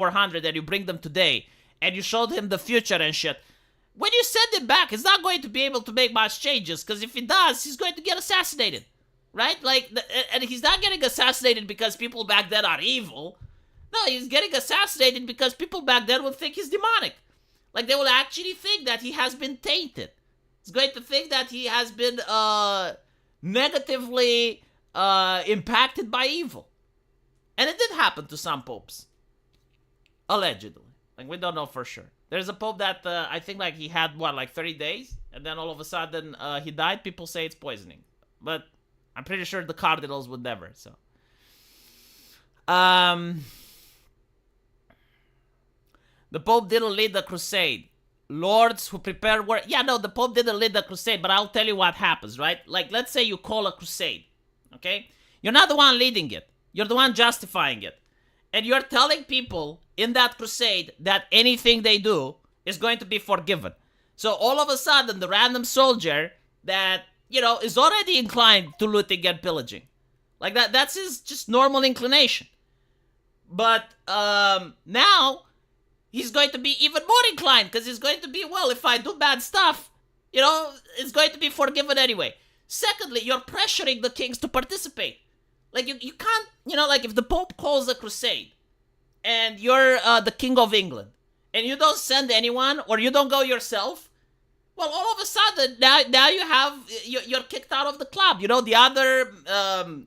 400 and you bring them today and you showed him the future and shit, when you send him back, he's not going to be able to make much changes, because if he does, he's going to get assassinated, right? Like, and he's not getting assassinated because people back then are evil. No, he's getting assassinated because people back then would think he's demonic. Like, they will actually think that he has been tainted. He's going to think that he has been negatively impacted by evil. And it did happen to some popes. Allegedly. Like, we don't know for sure. There's a pope that I think like he had, 30 days? And then all of a sudden he died. People say it's poisoning. But I'm pretty sure the cardinals would never, so. The Pope didn't lead the crusade. Lords who prepare war. Yeah, no, the Pope didn't lead the crusade, but I'll tell you what happens, right? Like, let's say you call a crusade, okay? You're not the one leading it. You're the one justifying it. And you're telling people in that crusade that anything they do is going to be forgiven. So all of a sudden, the random soldier that, is already inclined to looting and pillaging. Like, that's his just normal inclination. But now he's going to be even more inclined, because he's going to be, well, if I do bad stuff, it's going to be forgiven anyway. Secondly, you're pressuring the kings to participate. Like, you can't, like, if the Pope calls a crusade, and you're the King of England, and you don't send anyone, or you don't go yourself, well, all of a sudden, now you're kicked out of the club. The other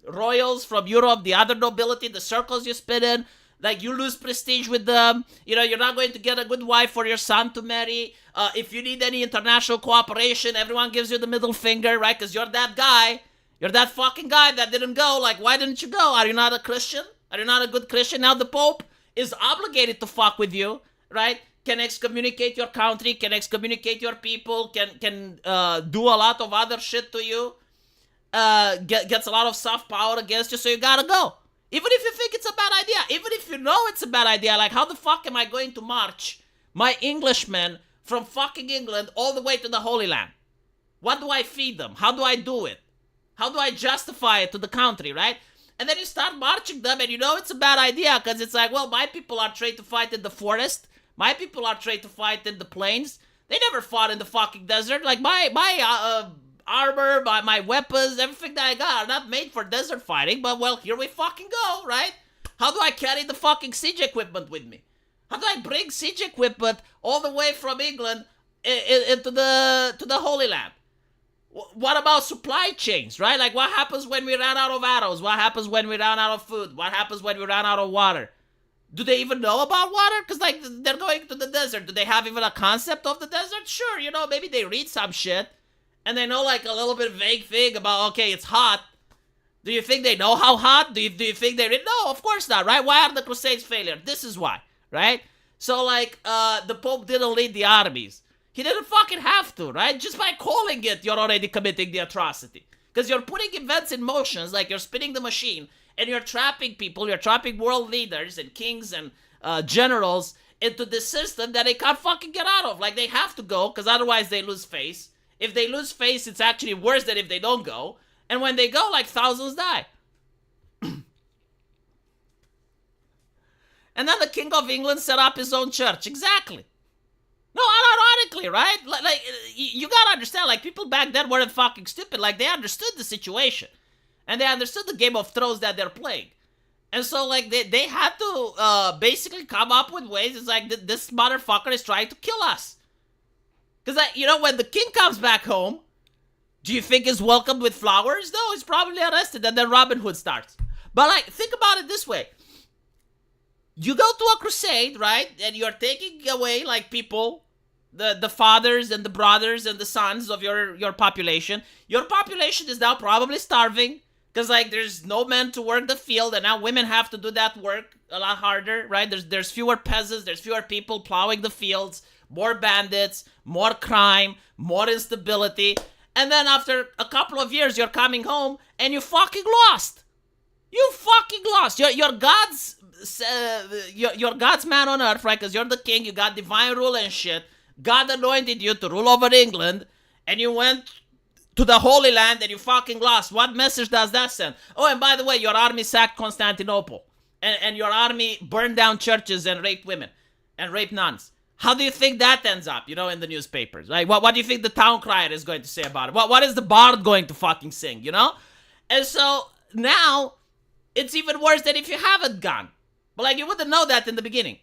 royals from Europe, the other nobility, the circles you spin in, like, you lose prestige with them. You're not going to get a good wife for your son to marry. If you need any international cooperation, everyone gives you the middle finger, right? Because you're that guy. You're that fucking guy that didn't go. Like, why didn't you go? Are you not a Christian? Are you not a good Christian? Now the Pope is obligated to fuck with you, right? Can excommunicate your country, can excommunicate your people, can do a lot of other shit to you, gets a lot of soft power against you, so you gotta go. Even if you think it's a bad idea, even if you know it's a bad idea, like, how the fuck am I going to march my Englishmen from fucking England all the way to the Holy Land? What do I feed them? How do I do it? How do I justify it to the country, right? And then you start marching them, and it's a bad idea, because it's like, well, my people are trained to fight in the forest. My people are trained to fight in the plains. They never fought in the fucking desert. Like, my armor, my weapons, everything that I got are not made for desert fighting, but, well, here we fucking go, right? How do I carry the fucking siege equipment with me? How do I bring siege equipment all the way from England into the Holy Land? What about supply chains, right? Like, what happens when we run out of arrows? What happens when we run out of food? What happens when we run out of water? Do they even know about water? Because, like, they're going to the desert. Do they have even a concept of the desert? Sure, maybe they read some shit. And they know, like, a little bit vague thing about, okay, it's hot. Do you think they know how hot? Do you think they read? No, of course not, right? Why are the Crusades failure? This is why, right? So, like, the Pope didn't lead the armies. He didn't fucking have to, right? Just by calling it, you're already committing the atrocity. Because you're putting events in motions, like you're spinning the machine, and you're trapping people, you're trapping world leaders and kings and generals into this system that they can't fucking get out of. Like, they have to go, because otherwise they lose face. If they lose face, it's actually worse than if they don't go. And when they go, like, thousands die. And then the King of England set up his own church. Exactly. No, unironically, right? Like, you gotta understand, like, people back then weren't fucking stupid. Like, they understood the situation. And they understood the Game of Thrones that they're playing. And so, like, they had to basically come up with ways. It's like, this motherfucker is trying to kill us. Because, when the king comes back home, do you think he's welcomed with flowers? No, he's probably arrested, and then Robin Hood starts. But, like, think about it this way. You go to a crusade, right? And you're taking away, like, people, the fathers and the brothers and the sons of your population. Your population is now probably starving, because, like, there's no men to work the field, and now women have to do that work a lot harder, right? There's fewer peasants, there's fewer people plowing the fields, more bandits, more crime, more instability. And then after a couple of years, you're coming home, and you fucking lost. You fucking lost. You're God's man on earth, right? Because you're the king, you got divine rule and shit. God anointed you to rule over England, and you went to the Holy Land and you fucking lost. What message does that send? Oh, and by the way, your army sacked Constantinople. and your army burned down churches and raped women and raped nuns. How do you think that ends up, you know, in the newspapers, right? What do you think the town crier is going to say about it? What is the bard going to fucking sing, you know? And so now it's even worse than if you haven't gone. But like, you wouldn't know that in the beginning.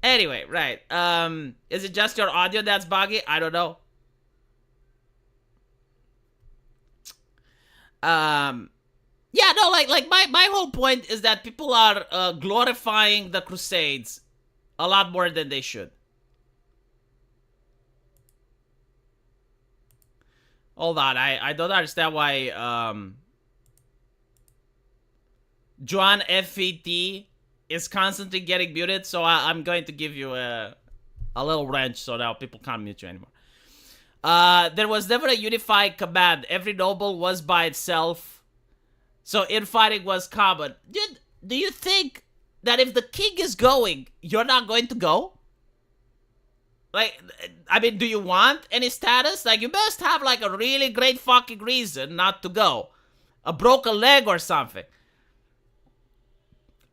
Anyway, right. Is it just your audio that's buggy? I don't know. Yeah, no, like my whole point is that people are glorifying the Crusades a lot more than they should. Hold on, I don't understand why Juan FET is constantly getting muted, so I'm going to give you a little wrench so now people can't mute you anymore. There was never a unified command. Every noble was by itself. So infighting was common. Dude, do you think that if the king is going, you're not going to go? Like, I mean, do you want any status? Like, you must have like a really great fucking reason not to go. A broken leg or something.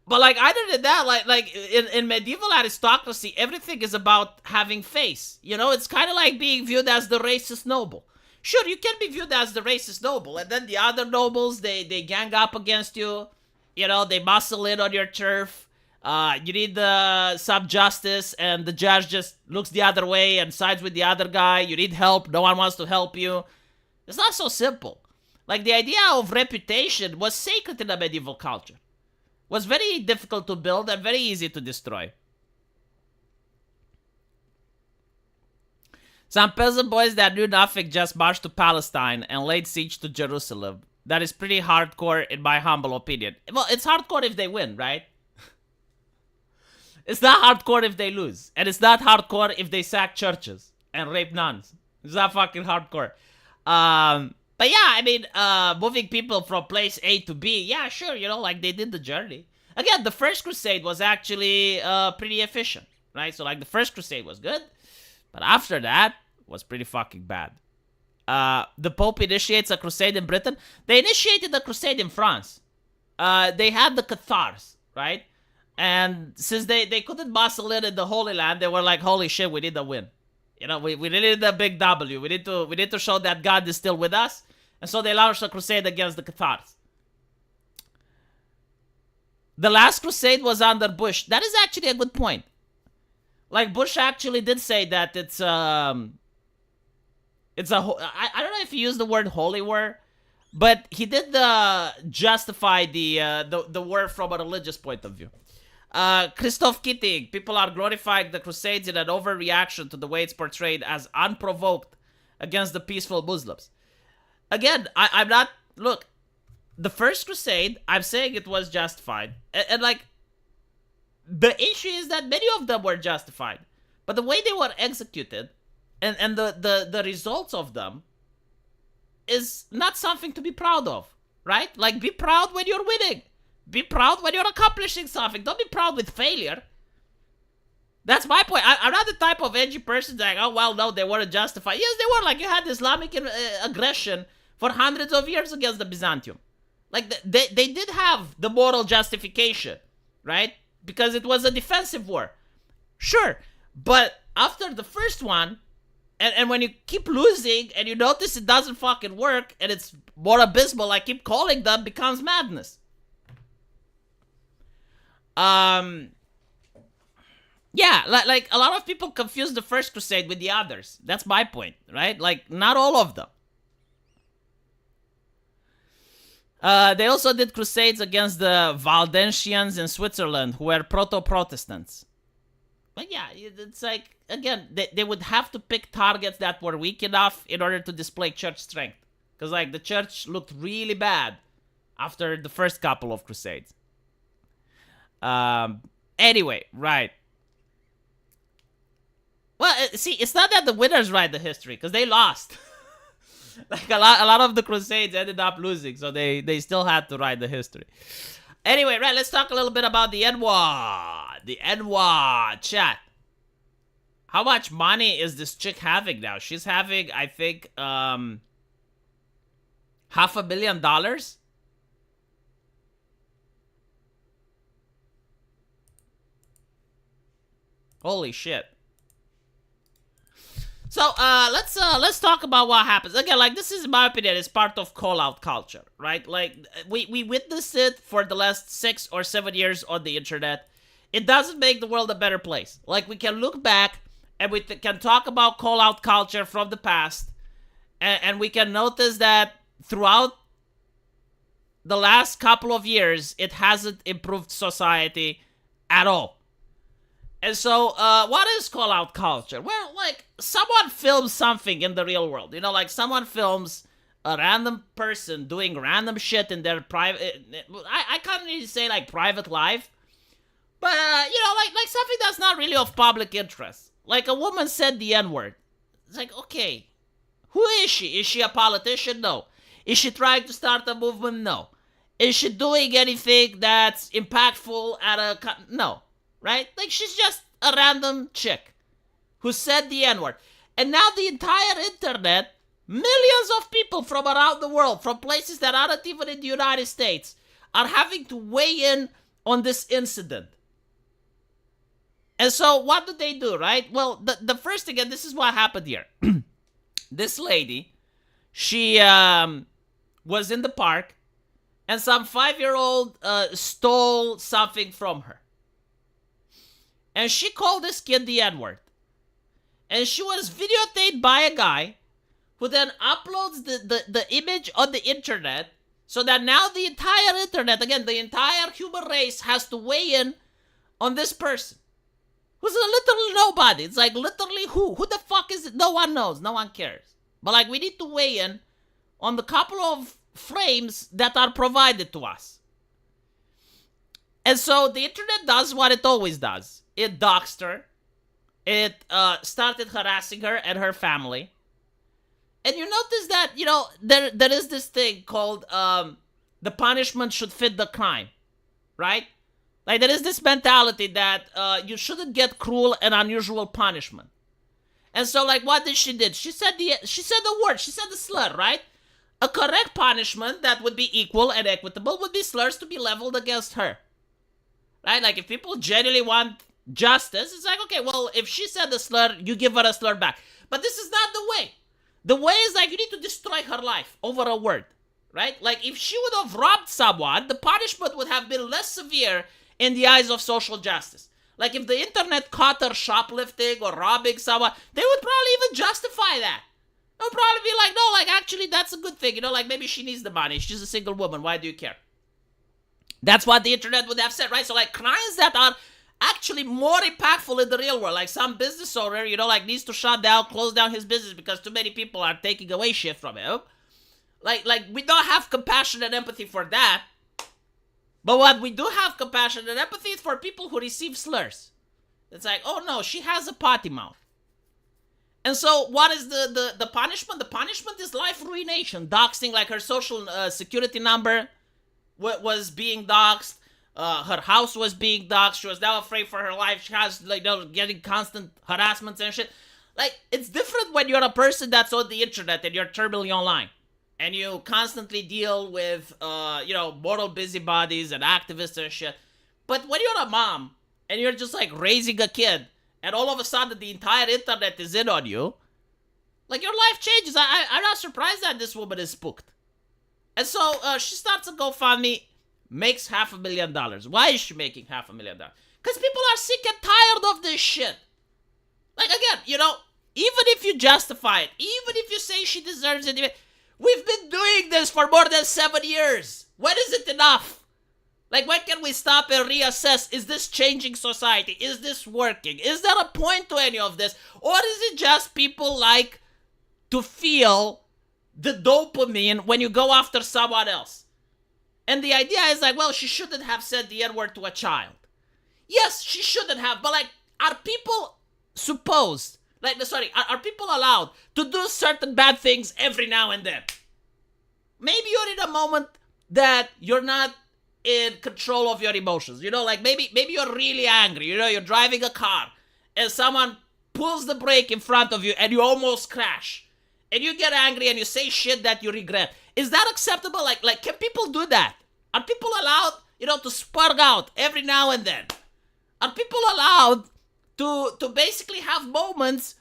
But like, other than that, like in medieval aristocracy, everything is about having face. You know, it's kind of like being viewed as the racist noble. Sure, you can be viewed as the racist noble, and then the other nobles, they gang up against you. You know, they muscle in on your turf. You need some justice, and the judge just looks the other way and sides with the other guy. You need help, no one wants to help you. It's not so simple. Like, the idea of reputation was sacred in a medieval culture. Was very difficult to build and very easy to destroy. Some peasant boys that knew nothing just marched to Palestine and laid siege to Jerusalem. That is pretty hardcore in my humble opinion. Well, it's hardcore if they win, right? It's not hardcore if they lose. And it's not hardcore if they sack churches and rape nuns. It's not fucking hardcore. But yeah, I mean, moving people from place A to B, yeah, sure, you know, like they did the journey. Again, the first crusade was actually pretty efficient, right? So like the first crusade was good, but after that was pretty fucking bad. The Pope initiates a crusade in Britain. They initiated a crusade in France. They had the Cathars, right? And since they couldn't muscle in the Holy Land, they were like, holy shit, we need a win. You know, we needed a big W. We need to show that God is still with us. And so they launched a crusade against the Cathars. The last crusade was under Bush. That is actually a good point. Like, Bush actually did say that it's I don't know if he used the word holy war, but he did justify the war from a religious point of view. Christoph Kittig, people are glorifying the Crusades in an overreaction to the way it's portrayed as unprovoked against the peaceful Muslims. Again, I'm not, look, the first Crusade, I'm saying it was justified. And like, the issue is that many of them were justified. But the way they were executed, and the results of them, is not something to be proud of, right? Like, be proud when you're winning. Be proud when you're accomplishing something. Don't be proud with failure. That's my point. I'm not the type of edgy person like, oh, well, no, they weren't justified. Yes, they were. Like, you had Islamic aggression for hundreds of years against the Byzantium. Like, they did have the moral justification, right? Because it was a defensive war. Sure. But after the first one, and when you keep losing, and you notice it doesn't fucking work, and it's more abysmal, I keep calling them, becomes madness. Yeah, like a lot of people confuse the first crusade with the others. That's my point, right? Like, not all of them. They also did crusades against the Waldensians in Switzerland, who were proto-Protestants. But yeah, it's like, again, they would have to pick targets that were weak enough in order to display church strength. Because, like, the church looked really bad after the first couple of crusades. Anyway, right. Well, see, it's not that the winners write the history, because they lost. Like, a lot of the crusades ended up losing, so they still had to write the history. Anyway, right, let's talk a little bit about the Enwa. The Enwa, chat. How much money is this chick having now? She's having, I think, $500,000 Holy shit. So let's talk about what happens. Again, like, this is, in my opinion, is part of call-out culture, right? Like, we witnessed it for the last 6 or 7 years on the internet. It doesn't make the world a better place. Like, we can look back and we can talk about call-out culture from the past, and we can notice that throughout the last couple of years, it hasn't improved society at all. And so, what is call-out culture? Well, like, someone films something in the real world. You know, like, someone films a random person doing random shit in their private... I can't really say, like, private life. But, you know, like something that's not really of public interest. Like, a woman said the N-word. It's like, okay, who is she? Is she a politician? No. Is she trying to start a movement? No. Is she doing anything that's impactful at a... No. Right? Like, she's just a random chick who said the N-word. And now the entire internet, millions of people from around the world, from places that aren't even in the United States, are having to weigh in on this incident. And so what do, right? Well, the first thing, and this is what happened here. This lady, she was in the park, and some 5-year-old stole something from her. And she called this kid the N-word. And she was videotaped by a guy who then uploads the image on the internet, so that now the entire internet, again, the entire human race, has to weigh in on this person who's a literal nobody. It's like, literally who? Who the fuck is it? No one knows. No one cares. But, like, we need to weigh in on the couple of frames that are provided to us. And so the internet does what it always does. It doxed her. It started harassing her and her family. And you notice that, you know, there is this thing called the punishment should fit the crime, right? Like, there is this mentality that you shouldn't get cruel and unusual punishment. And so, like, what did she did? She said the word. She said the slur, right? A correct punishment that would be equal and equitable would be slurs to be leveled against her. Right? Like, if people genuinely want justice, it's like, okay, well, if she said the slur, you give her a slur back. But this is not the way. The way is, like, you need to destroy her life over a word, right? Like, if she would have robbed someone, the punishment would have been less severe in the eyes of social justice. Like, if the internet caught her shoplifting or robbing someone, they would probably even justify that. They would probably be like, no, like, actually, that's a good thing. You know, like, maybe she needs the money. She's a single woman. Why do you care? That's what the internet would have said, right? So, like, crimes that are actually more impactful in the real world, like some business owner, you know, like, needs to close down his business because too many people are taking away shit from him. Like we don't have compassion and empathy for that. But what we do have compassion and empathy is for people who receive slurs. It's like, oh no, she has a potty mouth. And so what is the punishment? The punishment is life ruination. Doxing, like, her social security number was being doxed. Her house was being doxxed. She was now afraid for her life. She has, like, you know, getting constant harassments and shit. Like, it's different when you're a person that's on the internet and you're terminally online. And you constantly deal with, you know, moral busybodies and activists and shit. But when you're a mom and you're just, like, raising a kid, and all of a sudden the entire internet is in on you, like, your life changes. I'm not surprised that this woman is spooked. And so she starts a GoFundMe. Makes $500,000. Why is she making $500,000? Because people are sick and tired of this shit. Like, again, you know, even if you justify it, even if you say she deserves it, we've been doing this for more than 7 years. When is it enough? Like, when can we stop and reassess? Is this changing society? Is this working? Is there a point to any of this? Or is it just people like to feel the dopamine when you go after someone else? And the idea is like, well, she shouldn't have said the N-word to a child. Yes, she shouldn't have. But, like, are people supposed, like, are people allowed to do certain bad things every now and then? Maybe you're in a moment that you're not in control of your emotions. You know, like, maybe you're really angry. You know, you're driving a car and someone pulls the brake in front of you and you almost crash. And you get angry and you say shit that you regret. Is that acceptable? Like, can people do that? Are people allowed, you know, to spark out every now and then? Are people allowed to basically have moments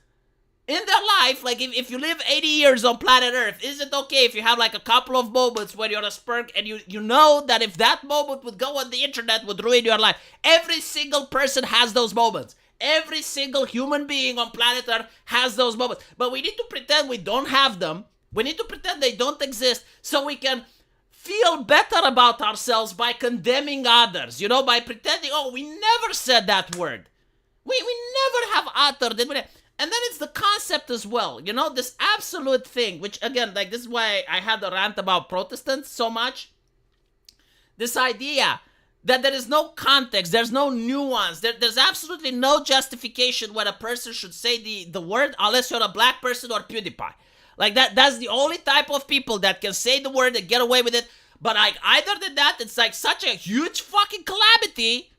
in their life, like if you live 80 years on planet Earth, is it okay if you have like a couple of moments when you're a sperm and you know that if that moment would go on the internet would ruin your life? Every single person has those moments. Every single human being on planet Earth has those moments. But we need to pretend we don't have them. We need to pretend they don't exist so we can feel better about ourselves by condemning others, you know, by pretending, oh, we never said that word. We never have uttered it. And then it's the concept as well, you know, this absolute thing, which again, like this is why I had a rant about Protestants so much. This idea that there is no context, there's no nuance, there's absolutely no justification when a person should say the word unless you're a black person or PewDiePie. Like that's the only type of people that can say the word and get away with it. But like either than that, it's like such a huge fucking calamity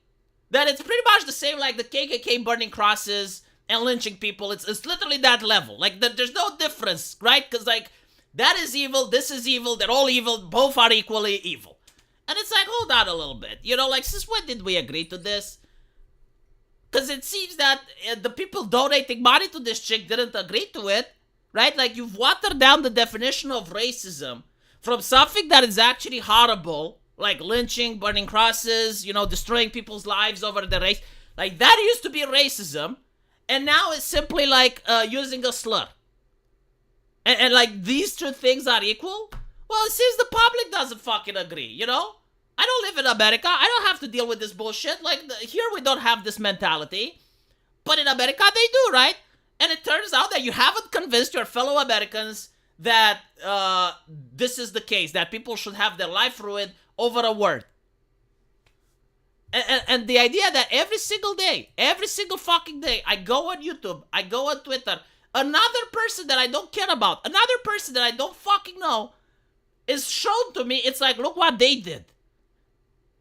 that it's pretty much the same like the KKK burning crosses and lynching people. It's literally that level. Like there's no difference, right? Because like that is evil, this is evil, they're all evil, both are equally evil. And it's like, hold on a little bit. You know, like since when did we agree to this? Because it seems that the people donating money to this chick didn't agree to it, right? Like you've watered down the definition of racism from something that is actually horrible, like lynching, burning crosses, you know, destroying people's lives over the race. Like that used to be racism. And now it's simply like using a slur. And like these two things are equal? Well, it seems the public doesn't fucking agree, you know? I don't live in America. I don't have to deal with this bullshit. Like here we don't have this mentality. But in America they do, right? And it turns out that you haven't convinced your fellow Americans that this is the case. That people should have their life ruined over a word. And the idea that every single day, every single fucking day, I go on YouTube, I go on Twitter, another person that I don't care about, another person that I don't fucking know is shown to me. It's like, look what they did.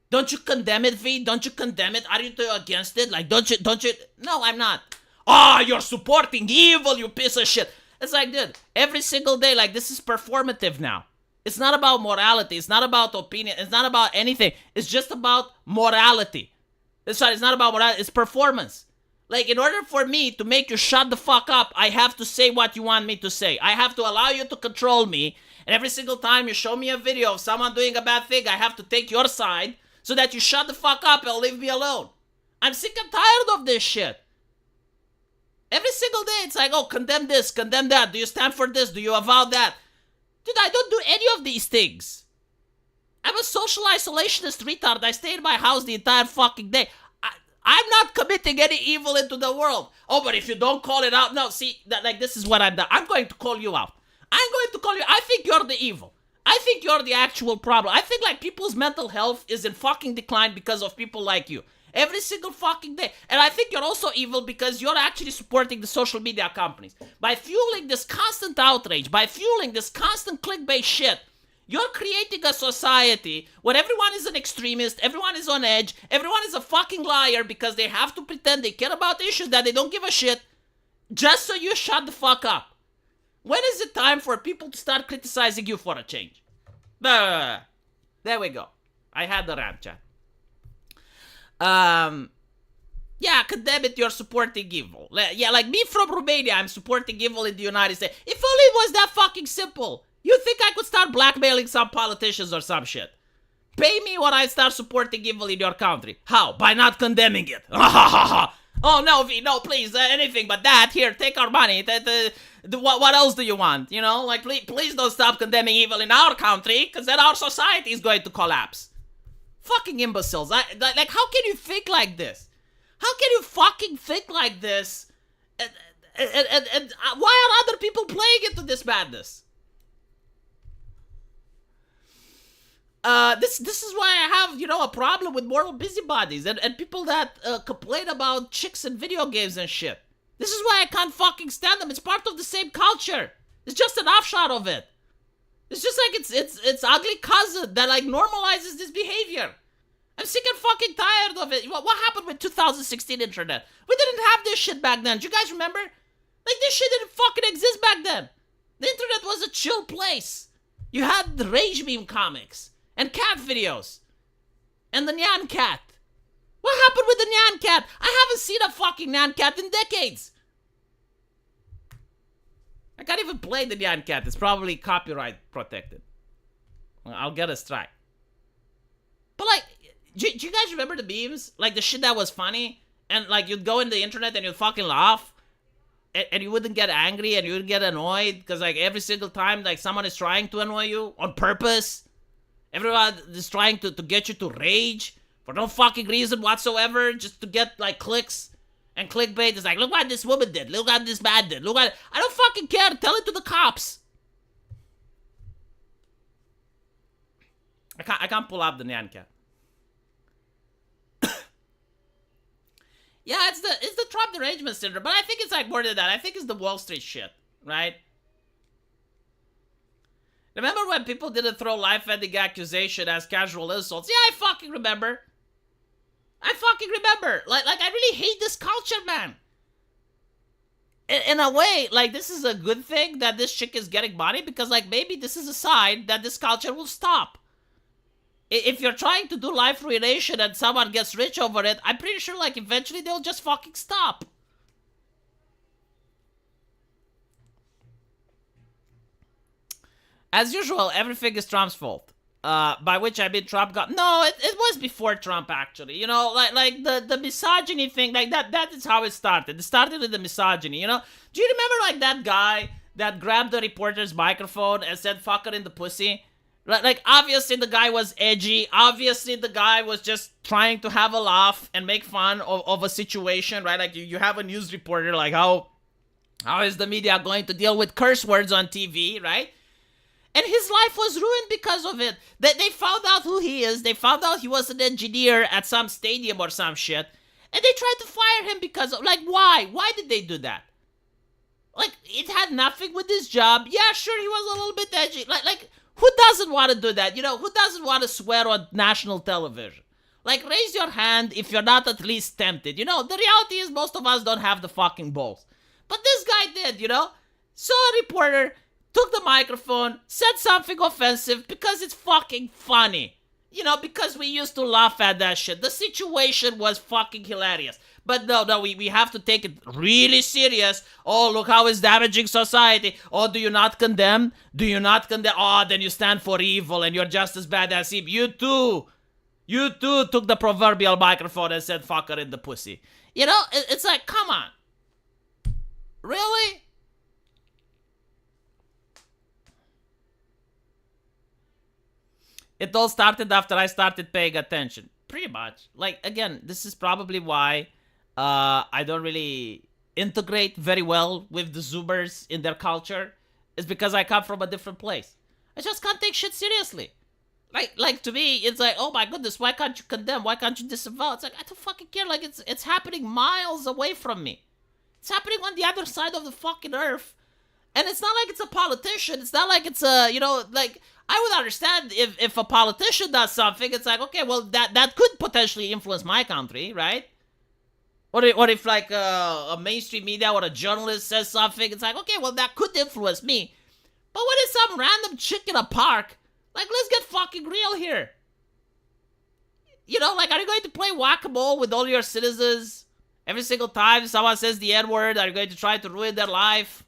Don't you condemn it, V? Don't you condemn it? Are you against it? Like, don't you? No, I'm not. Oh, you're supporting evil, you piece of shit. It's like, dude, every single day, like, this is performative now. It's not about morality. It's not about opinion. It's not about anything. It's just about morality. It's not about morality. It's performance. Like, in order for me to make you shut the fuck up, I have to say what you want me to say. I have to allow you to control me. And every single time you show me a video of someone doing a bad thing, I have to take your side so that you shut the fuck up and leave me alone. I'm sick and tired of this shit. Every single day, it's like, oh, condemn this, condemn that. Do you stand for this? Do you avow that? Dude, I don't do any of these things. I'm a social isolationist retard. I stay in my house the entire fucking day. I'm not committing any evil into the world. Oh, but if you don't call it out, no, see, like this is what I'm done. I'm going to call you out. I'm going to call you. I think you're the evil. I think you're the actual problem. I think like people's mental health is in fucking decline because of people like you. Every single fucking day. And I think you're also evil because you're actually supporting the social media companies. By fueling this constant outrage, by fueling this constant clickbait shit, you're creating a society where everyone is an extremist, everyone is on edge, everyone is a fucking liar because they have to pretend they care about issues that they don't give a shit just so you shut the fuck up. When is it time for people to start criticizing you for a change? There we go. I had the rant, chat. Yeah, condemn it, you're supporting evil. Yeah, like me from Romania, I'm supporting evil in the United States. If only it was that fucking simple. You think I could start blackmailing some politicians or some shit? Pay me when I start supporting evil in your country. How? By not condemning it. Oh, no, V, no, please, anything but that. Here, take our money. What else do you want? You know, like, please don't stop condemning evil in our country, because then our society is going to collapse. Fucking imbeciles. Like, how can you think like this? How can you fucking think like this? And why are other people playing into this madness? This is why I have, you know, a problem with moral busybodies and people that complain about chicks and video games and shit. This is why I can't fucking stand them. It's part of the same culture. It's just an offshoot of it. It's just like it's ugly cousin that like normalizes this behavior. I'm sick and fucking tired of it. What happened with 2016 internet? We didn't have this shit back then. Do you guys remember? Like this shit didn't fucking exist back then. The internet was a chill place. You had the rage meme comics and cat videos and the Nyan cat. What happened with the Nyan Cat. I haven't seen a fucking Nyan Cat in decades. I can't even play the Nyan Cat. It's probably copyright protected. I'll get a strike. But like, do you guys remember the memes? Like the shit that was funny? And like you'd go in the internet and you'd fucking laugh. And you wouldn't get angry and you wouldn't get annoyed. Because like every single time like someone is trying to annoy you on purpose. Everyone is trying to get you to rage. For no fucking reason whatsoever. Just to get like clicks. And clickbait is like, look what this woman did. Look what this man did. Look what... I don't fucking care. Tell it to the cops. I can't pull up the Nyan Cat. Yeah, it's the Trump derangement syndrome. But I think it's like more than that. I think it's the Wall Street shit. Right? Remember when people didn't throw life-ending accusation as casual insults? Yeah, I fucking remember. Like I really hate this culture, man. In a way, like, this is a good thing that this chick is getting money, because, like, maybe this is a sign that this culture will stop. If you're trying to do life ruination and someone gets rich over it, I'm pretty sure, like, eventually they'll just fucking stop. As usual, everything is Trump's fault. By which I mean Trump got... No, it was before Trump, actually. You know, like the misogyny thing, like that is how it started. It started with the misogyny, you know? Do you remember, like, that guy that grabbed the reporter's microphone and said, fuck her in the pussy? Like, obviously the guy was edgy. Obviously the guy was just trying to have a laugh and make fun of a situation, right? Like, you have a news reporter, like, how is the media going to deal with curse words on TV, right? And his life was ruined because of it. They found out who he is. They found out he was an engineer at some stadium or some shit. And they tried to fire him because of... Like, why? Why did they do that? Like, it had nothing with his job. Yeah, sure, he was a little bit edgy. Like, who doesn't want to do that? You know, who doesn't want to swear on national television? Like, raise your hand if you're not at least tempted. You know, the reality is most of us don't have the fucking balls. But this guy did, you know? Saw a reporter... took the microphone, said something offensive because it's fucking funny. You know, because we used to laugh at that shit. The situation was fucking hilarious. But no, we have to take it really serious. Oh, look how it's damaging society. Oh, do you not condemn? Do you not condemn? Oh, then you stand for evil and you're just as bad as him. You too took the proverbial microphone and said fuck her in the pussy. You know, it's like, come on. Really? It all started after I started paying attention. Pretty much. Like, again, this is probably why I don't really integrate very well with the Zoomers in their culture. It's because I come from a different place. I just can't take shit seriously. Like to me, it's like, oh my goodness, why can't you condemn? Why can't you disavow? It's like, I don't fucking care. Like, it's happening miles away from me. It's happening on the other side of the fucking earth. And it's not like it's a politician. It's not like it's a, you know, like... I would understand if a politician does something, it's like, okay, well, that could potentially influence my country, right? Or if like a mainstream media or a journalist says something, it's like, okay, well, that could influence me. But when it's some random chick in a park, like, let's get fucking real here. You know, like, are you going to play whack-a-mole with all your citizens? Every single time someone says the N-word, are you going to try to ruin their life?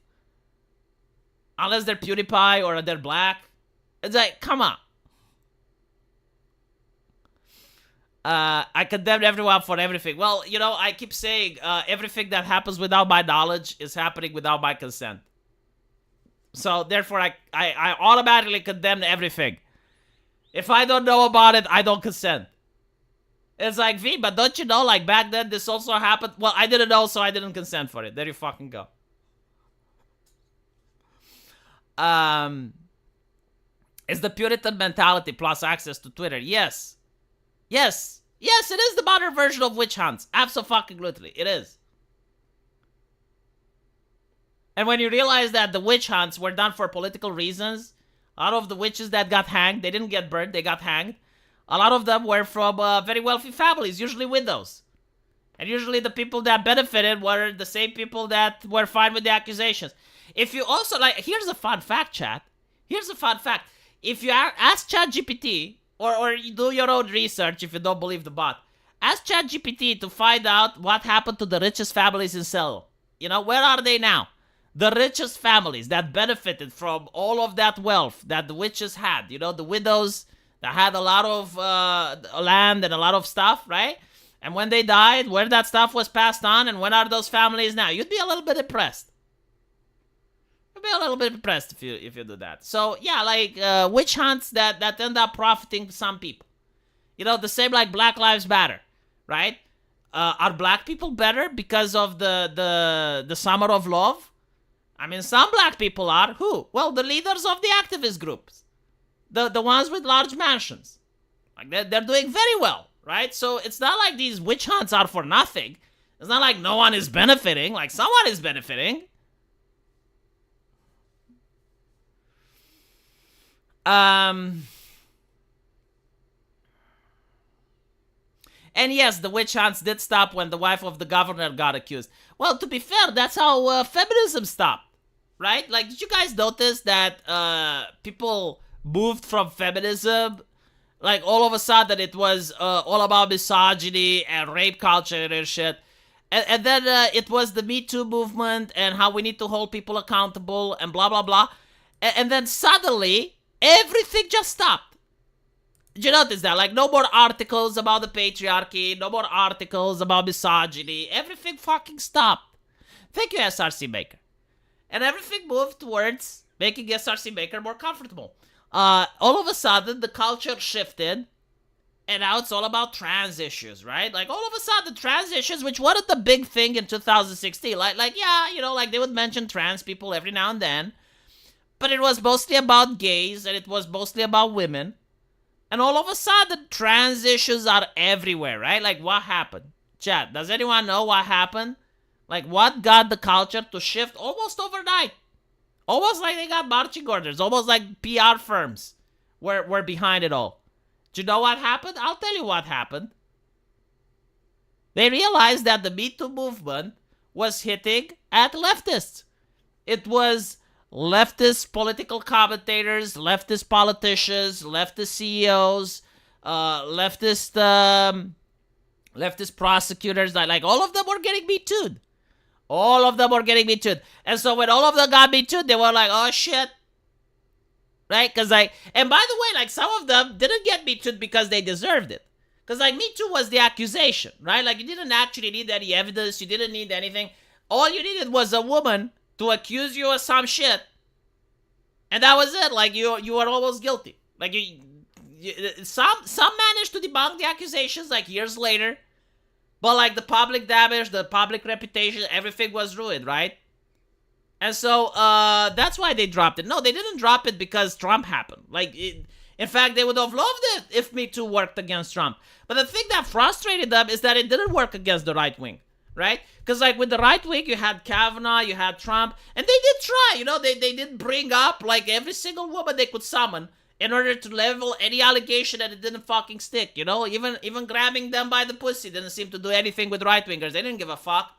Unless they're PewDiePie or they're black. It's like, come on. I condemn everyone for everything. Well, you know, I keep saying everything that happens without my knowledge is happening without my consent. So, therefore, I automatically condemn everything. If I don't know about it, I don't consent. It's like, V, but don't you know, like, back then this also happened? Well, I didn't know, so I didn't consent for it. There you fucking go. Is the Puritan mentality plus access to Twitter? Yes. Yes. Yes, it is the modern version of witch hunts. Abso-fucking-lutely. It is. And when you realize that the witch hunts were done for political reasons, a lot of the witches that got hanged, they didn't get burned, they got hanged. A lot of them were from very wealthy families, usually widows. And usually the people that benefited were the same people that were fine with the accusations. If you also, like, here's a fun fact, chat. Here's a fun fact. If you ask ChatGPT, or you do your own research if you don't believe the bot, Ask ChatGPT to find out what happened to the richest families in Seoul. You know, where are they now? The richest families that benefited from all of that wealth that the witches had. You know, the widows that had a lot of land and a lot of stuff, right? And when they died, where that stuff was passed on, and when are those families now? You'd be a little bit impressed. You'd be a little bit impressed if you do that. So yeah, like witch hunts that end up profiting some people. You know, the same like Black Lives Matter, right? Are black people better because of the summer of love? I mean, some black people are. Who? Well, the leaders of the activist groups. The ones with large mansions. Like, they're doing very well, right? So it's not like these witch hunts are for nothing. It's not like no one is benefiting. Like, someone is benefiting. And yes, the witch hunts did stop when the wife of the governor got accused. Well, to be fair, that's how feminism stopped, right? Like, did you guys notice that people moved from feminism? Like, all of a sudden, it was all about misogyny and rape culture and shit. And then it was the Me Too movement and how we need to hold people accountable and blah, blah, blah. And then suddenly, everything just stopped. Did you notice that? Like, no more articles about the patriarchy, no more articles about misogyny. Everything fucking stopped. Thank you, SRC Maker. And everything moved towards making SRC Maker more comfortable. All of a sudden, the culture shifted, and now it's all about trans issues, right? Like, all of a sudden, trans issues, which wasn't the big thing in 2016. Like, yeah, you know, like, they would mention trans people every now and then, but it was mostly about gays, and it was mostly about women. And all of a sudden, trans issues are everywhere, right? Like, what happened? Chat, does anyone know what happened? Like, what got the culture to shift almost overnight? Almost like they got marching orders. Almost like PR firms were behind it all. Do you know what happened? I'll tell you what happened. They realized that the Me Too movement was hitting at leftists. It was leftist political commentators, leftist politicians, leftist CEOs, leftist prosecutors. Like, all of them were getting Me Too'd. All of them were getting Me Too'd. And so when all of them got Me Too'd, they were like, oh shit. Right? Because and by the way, like, some of them didn't get Me Too'd because they deserved it. Because, like, Me Too was the accusation, right? Like, you didn't actually need any evidence. You didn't need anything. All you needed was a woman to accuse you of some shit, and that was it. Like, you were almost guilty. Like, some managed to debunk the accusations, like, years later, but, like, the public damage, the public reputation, everything was ruined, right? And so that's why they dropped it. No, they didn't drop it because Trump happened. Like, in fact, they would have loved it if Me Too worked against Trump. But the thing that frustrated them is that it didn't work against the right wing. Right? Because, like, with the right wing, you had Kavanaugh, you had Trump, and they did try, you know, they did bring up, like, every single woman they could summon in order to level any allegation that it didn't fucking stick, you know? Even grabbing them by the pussy didn't seem to do anything with right-wingers. They didn't give a fuck.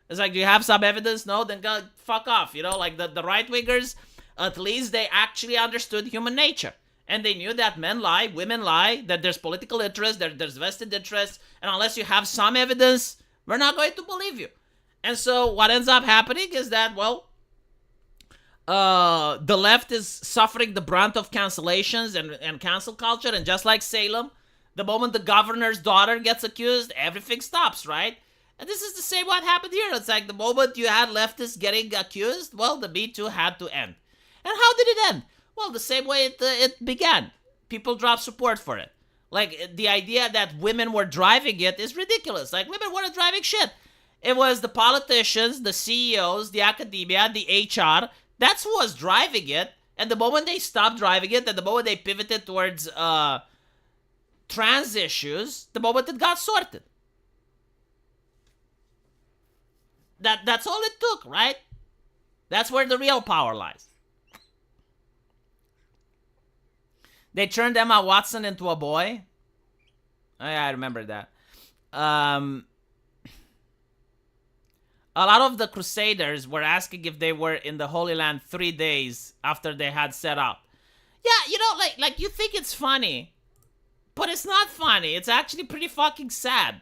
It's like, do you have some evidence? No? Then go fuck off, you know? Like, the right-wingers, at least they actually understood human nature. And they knew that men lie, women lie, that there's political interest, there's vested interest, and unless you have some evidence, we're not going to believe you. And so what ends up happening is that, well, the left is suffering the brunt of cancellations and cancel culture. And just like Salem, the moment the governor's daughter gets accused, everything stops, right? And this is the same what happened here. It's like the moment you had leftists getting accused, well, the Me Too had to end. And how did it end? Well, the same way it began. People dropped support for it. Like, the idea that women were driving it is ridiculous. Like, women weren't driving shit. It was the politicians, the CEOs, the academia, the HR. That's who was driving it. And the moment they stopped driving it, and the moment they pivoted towards trans issues, the moment it got sorted. That's all it took, right? That's where the real power lies. They turned Emma Watson into a boy. Oh, yeah, I remember that. A lot of the Crusaders were asking if they were in the Holy Land 3 days after they had set out. Yeah, you know, like you think it's funny, but it's not funny. It's actually pretty fucking sad.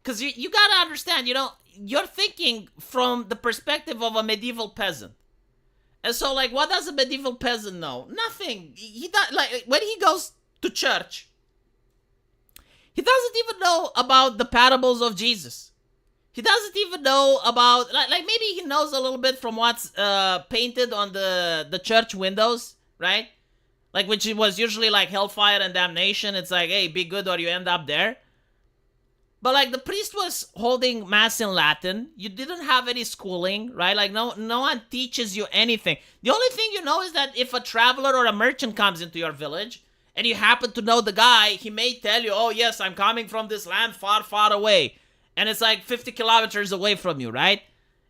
Because you gotta understand, you're thinking from the perspective of a medieval peasant. And so, like, what does a medieval peasant know? Nothing. He does, like, when he goes to church, he doesn't even know about the parables of Jesus. He doesn't even know about, like maybe he knows a little bit from what's painted on the church windows, right? Like, which was usually like hellfire and damnation. It's like, hey, be good or you end up there. But like the priest was holding mass in Latin. You didn't have any schooling, right? Like no one teaches you anything. The only thing you know is that if a traveler or a merchant comes into your village and you happen to know the guy, he may tell you, oh yes, I'm coming from this land far, far away. And it's like 50 kilometers away from you, right?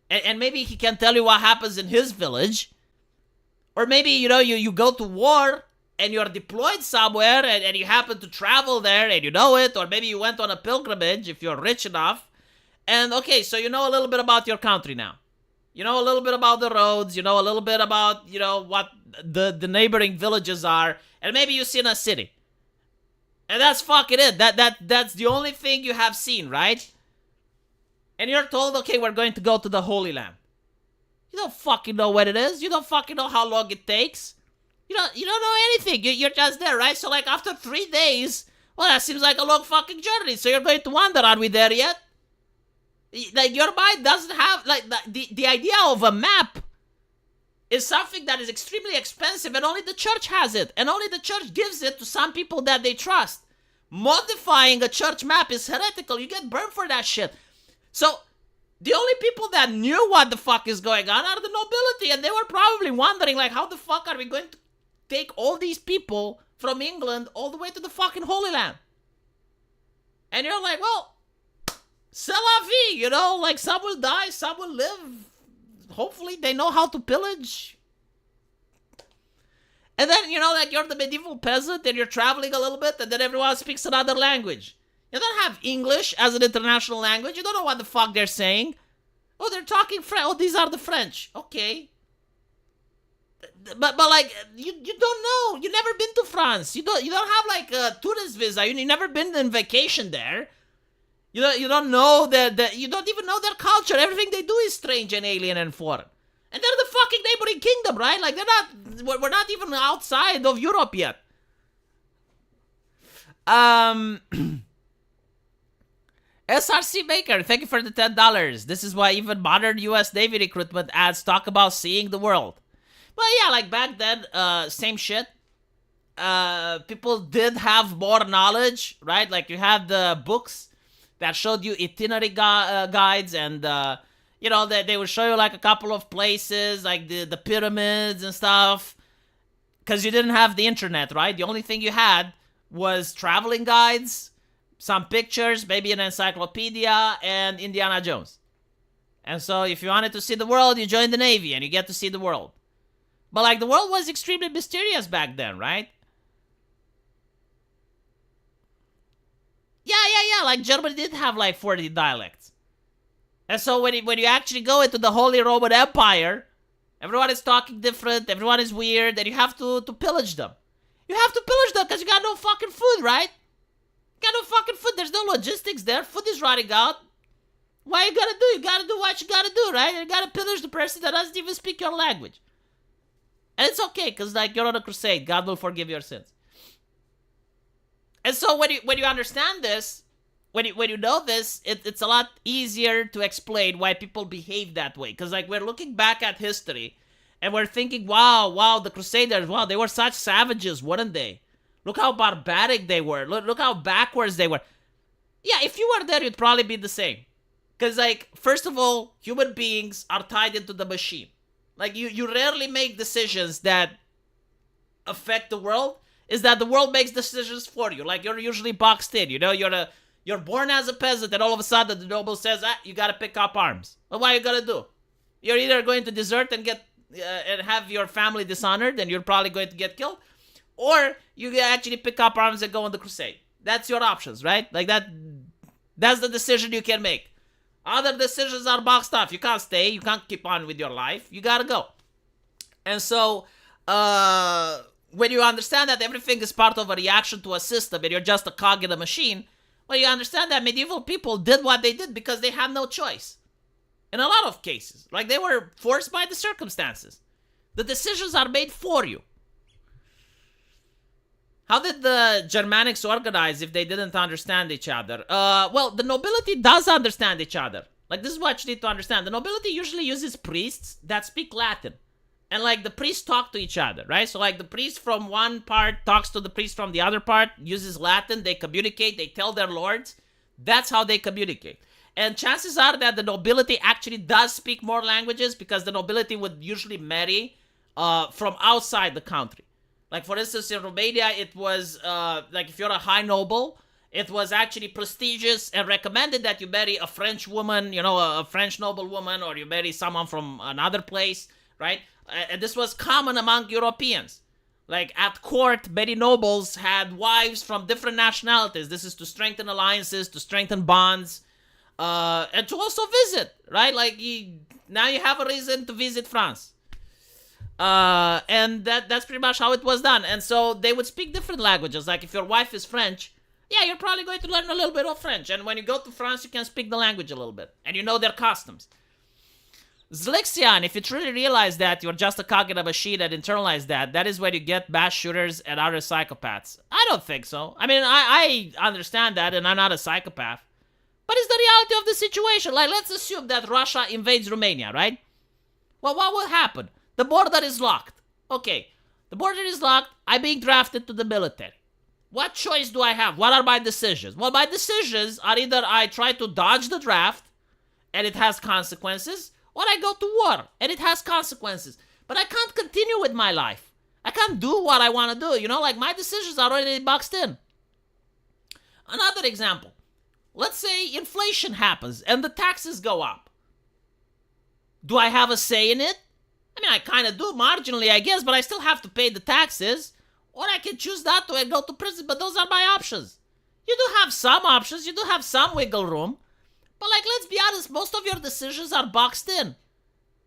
And maybe he can tell you what happens in his village. Or maybe, you go to war and you're deployed somewhere and you happen to travel there and you know it, or maybe you went on a pilgrimage if you're rich enough. And okay, so you know a little bit about your country now. You know a little bit about the roads, you know a little bit about, what the neighboring villages are, and maybe you've seen a city. And that's fucking it. That's the only thing you have seen, right? And you're told, okay, we're going to go to the Holy Land. You don't fucking know what it is. You don't fucking know how long it takes. You don't know anything. You're just there, right? So, like, after 3 days, well, that seems like a long fucking journey. So you're going to wonder, are we there yet? Like, your mind doesn't have, like, the idea of a map is something that is extremely expensive, and only the church has it. And only the church gives it to some people that they trust. Modifying a church map is heretical. You get burned for that shit. So, the only people that knew what the fuck is going on are the nobility, and they were probably wondering, like, how the fuck are we going to take all these people from England all the way to the fucking Holy Land? And you're like, well, c'est la vie, like, some will die, some will live. Hopefully they know how to pillage. And then, like, you're the medieval peasant and you're traveling a little bit, and then everyone speaks another language. You don't have English as an international language. You don't know what the fuck they're saying. Oh, they're talking French. Oh, these are the French. Okay. But like, you don't know. You've never been to France. You don't have like a tourist visa. You've never been on vacation there. You don't know that you don't even know their culture. Everything they do is strange and alien and foreign. And they're the fucking neighboring kingdom, right? Like, we're not even outside of Europe yet. SRC Baker, thank you for the $10. This is why even modern US Navy recruitment ads talk about seeing the world. Well, yeah, like back then, same shit. People did have more knowledge, right? Like, you had the books that showed you itinerary guides, and, they would show you, like, a couple of places, like the pyramids and stuff. Because you didn't have the internet, right? The only thing you had was traveling guides, some pictures, maybe an encyclopedia, and Indiana Jones. And so if you wanted to see the world, you join the Navy and you get to see the world. But like, the world was extremely mysterious back then, right? Yeah. Like, Germany did have like 40 dialects. And so when you actually go into the Holy Roman Empire, everyone is talking different, everyone is weird, and you have to pillage them. You have to pillage them because you got no fucking food, right? Got no fucking food. There's no logistics there. Food is running out. What you gotta do? You gotta do what you gotta do, right? You gotta pillage the person that doesn't even speak your language. And it's okay, because like, you're on a crusade. God will forgive your sins. And so when you understand this, when you know this, it's a lot easier to explain why people behave that way. Because like, we're looking back at history and we're thinking, wow, the Crusaders, wow, they were such savages, weren't they? Look how barbaric they were. Look how backwards they were. Yeah, if you were there, you'd probably be the same. Because, like, first of all, human beings are tied into the machine. Like, you rarely make decisions that affect the world. Is that the world makes decisions for you. Like, you're usually boxed in, You're born as a peasant, and all of a sudden the noble says, you gotta pick up arms. Well, what are you gonna do? You're either going to desert and get and have your family dishonored, and you're probably going to get killed, or you actually pick up arms and go on the crusade. That's your options, right? Like, that's the decision you can make. Other decisions are boxed off. You can't stay. You can't keep on with your life. You gotta go. And so, when you understand that everything is part of a reaction to a system and you're just a cog in a machine, Well, you understand that medieval people did what they did because they had no choice. In a lot of cases. Like, they were forced by the circumstances. The decisions are made for you. How did the Germanics organize if they didn't understand each other? Well, the nobility does understand each other. Like, this is what you need to understand. The nobility usually uses priests that speak Latin. And, like, the priests talk to each other, right? So, like, the priest from one part talks to the priest from the other part, uses Latin, they communicate, they tell their lords. That's how they communicate. And chances are that the nobility actually does speak more languages because the nobility would usually marry from outside the country. Like, for instance, in Romania, it was, like, if you're a high noble, it was actually prestigious and recommended that you marry a French woman, you know, a French noblewoman, or you marry someone from another place, right? And this was common among Europeans. Like, at court, many nobles had wives from different nationalities. This is to strengthen alliances, to strengthen bonds, and to also visit, right? Like, now you have a reason to visit France. And that's pretty much how it was done. And so they would speak different languages. Like, if your wife is French, yeah, you're probably going to learn a little bit of French. And when you go to France, you can speak the language a little bit. And you know their customs. Zlixian, if you truly realize that you're just a cog in a machine and internalize that, that is when you get mass shooters and other psychopaths. I don't think so. I mean, I understand that, and I'm not a psychopath. But it's the reality of the situation. Like, let's assume that Russia invades Romania, right? Well, what will happen? The border is locked. Okay, the border is locked. I'm being drafted to the military. What choice do I have? What are my decisions? Well, my decisions are either I try to dodge the draft, and it has consequences, or I go to war, and it has consequences. But I can't continue with my life. I can't do what I want to do. You know, like, my decisions are already boxed in. Another example. Let's say inflation happens, and the taxes go up. Do I have a say in it? I mean, I kind of do marginally, I guess, but I still have to pay the taxes. Or I can choose not to and go to prison, but those are my options. You do have some options, you do have some wiggle room. But, like, let's be honest, most of your decisions are boxed in.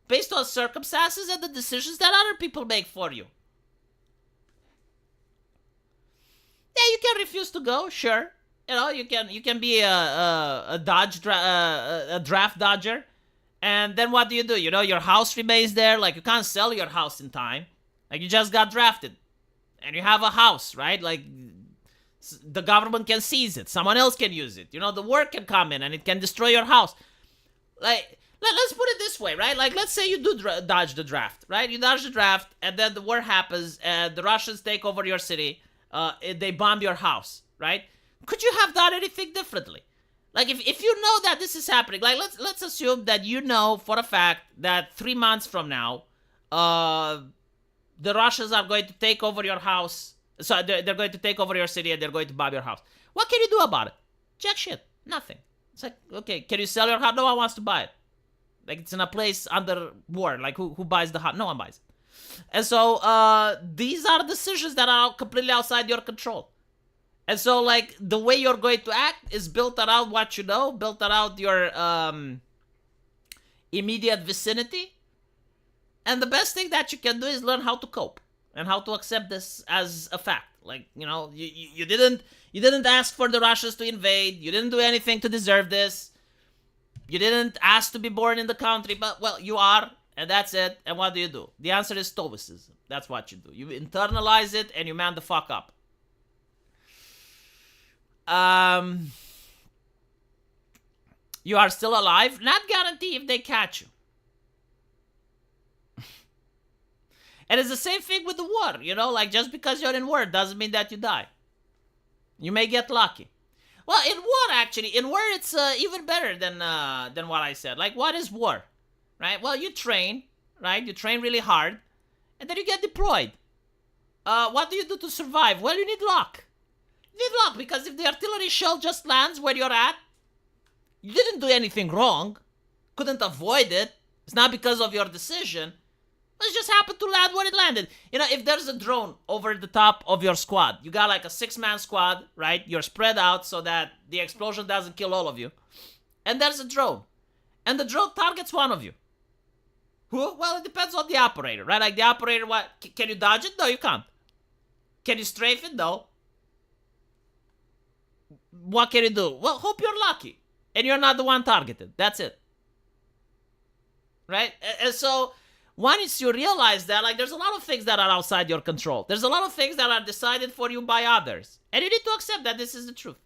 Based on circumstances and the decisions that other people make for you. Yeah, you can refuse to go, sure. You know, you can be a draft dodger. And then what do? You know, your house remains there. Like, you can't sell your house in time. Like, you just got drafted. And you have a house, right? Like, the government can seize it. Someone else can use it. You know, the war can come in and it can destroy your house. Like, let's put it this way, right? Like, let's say you do dodge the draft, right? You dodge the draft, and then the war happens, and the Russians take over your city. They bomb your house, right? Could you have done anything differently? Like, if you know that this is happening, like, let's assume that you know for a fact that 3 months from now, the Russians are going to take over your house. So they're going to take over your city and they're going to bomb your house. What can you do about it? Jack shit. Nothing. It's like, okay, can you sell your house? No one wants to buy it. Like, it's in a place under war. Like, who buys the house? No one buys it. And so these are decisions that are completely outside your control. And so, like, the way you're going to act is built around what you know, built around your immediate vicinity. And the best thing that you can do is learn how to cope and how to accept this as a fact. Like, you know, you didn't ask for the Russians to invade. You didn't do anything to deserve this. You didn't ask to be born in the country, but, well, you are, and that's it. And what do? The answer is stoicism. That's what you do. You internalize it and you man the fuck up. You are still alive. Not guarantee if they catch you. And it's the same thing with the war, you know? Like, just because you're in war doesn't mean that you die. You may get lucky. Well, in war, actually, it's even better than what I said. Like, what is war? Right? Well, you train, right? You train really hard, and then you get deployed. What do you do to survive? Well, you need luck. You need luck, because if the artillery shell just lands where you're at, you didn't do anything wrong. Couldn't avoid it. It's not because of your decision. It just happened to land where it landed. You know, if there's a drone over the top of your squad, you got like a 6-man squad, right? You're spread out so that the explosion doesn't kill all of you. And there's a drone. And the drone targets one of you. Who? Well, it depends on the operator, right? Like, the operator, what? Can you dodge it? No, you can't. Can you strafe it? No. what can you do? Well, hope you're lucky and you're not the one targeted. That's it. Right? And so once you realize that, like, there's a lot of things that are outside your control. There's a lot of things that are decided for you by others. And you need to accept that this is the truth.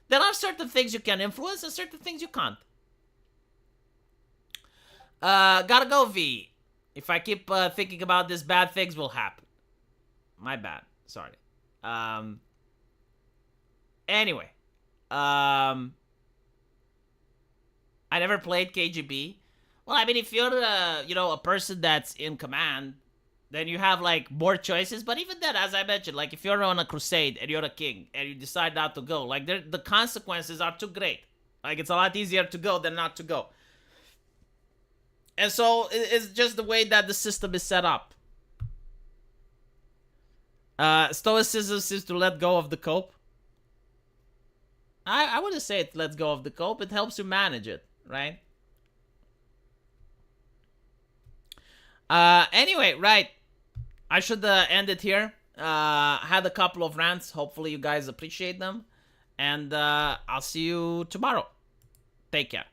There are certain things you can influence and certain things you can't. Gotta go, V. If I keep thinking about this, bad things will happen. My bad. Sorry. Anyway. I never played KGB. Well, I mean, if you're, a person that's in command, then you have, like, more choices. But even then, as I mentioned, like, if you're on a crusade and you're a king and you decide not to go, like, the consequences are too great. Like, it's a lot easier to go than not to go. And so, it's just the way that the system is set up. Stoicism seems to let go of the cope. I wouldn't say it lets go of the cope. It helps you manage it, right? Anyway, right. I should end it here. Had a couple of rants. Hopefully you guys appreciate them. And I'll see you tomorrow. Take care.